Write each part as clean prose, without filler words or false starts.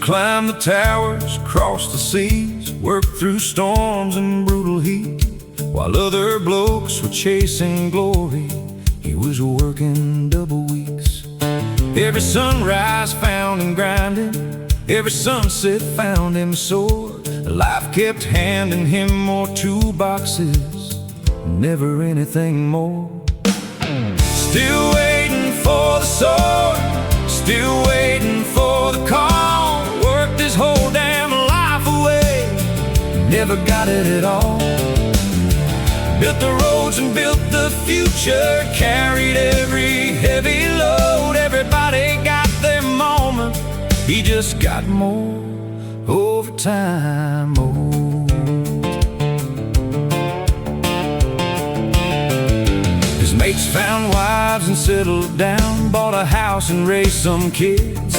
climbed the towers, crossed the seas, worked through storms and brutal heat. While other blokes were chasing glory, he was working double weeks. Every sunrise found him grinding, every sunset found him sore. Life kept handing him more toolboxes, never anything more. Still waiting for the sword, still waiting for the call. Worked his whole damn life away, never got it at all. Built the roads and built the future, carried every heavy load. Everybody got their moment, he just got more overtime owed. His mates found wives and settled down, bought a house and raised some kids.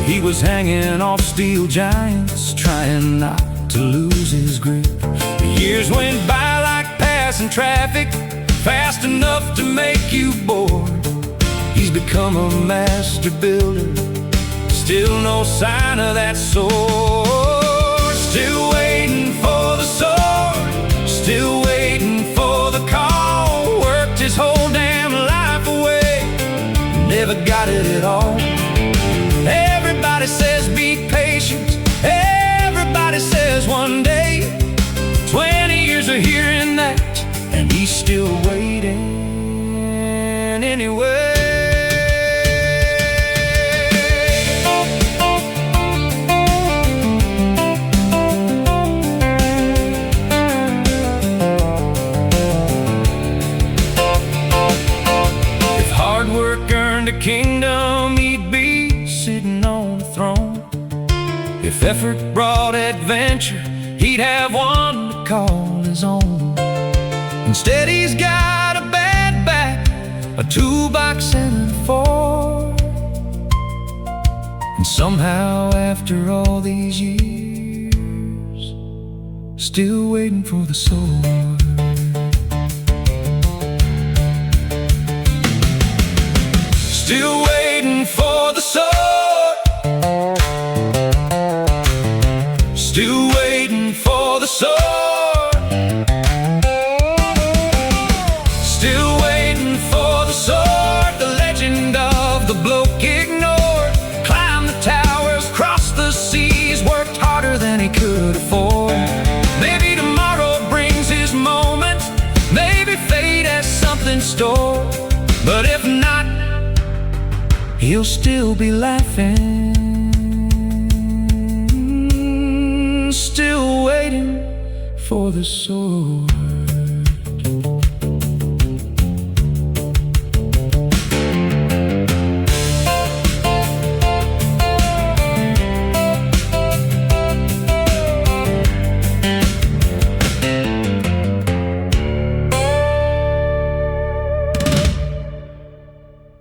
He was hanging off steel giants, trying not to lose his grip. The years went by like passing traffic, fast enough to make you bored. He's become a master builder, still no sign of that sword. Still waiting for the sword, still waiting for the call. Worked his whole damn life away, never got it at all. Everybody says be patient, everybody says one day. 20 years of hearing that, and he's still waiting anyway. If hard work earned a kingdom, he'd be sitting on the throne. If effort brought adventure, he'd have one to call his own. Instead he's got a bad back, a toolbox and a fork. And somehow after all these years, still waiting for the sword. Still waiting for the sword, still waiting for the sword, still waiting for the sword. The legend of the bloke ignored, climbed the towers, crossed the seas, worked harder than he could afford. Maybe tomorrow brings his moment, maybe fate has something stored. But if not, he'll still be laughing, still waiting for the sword.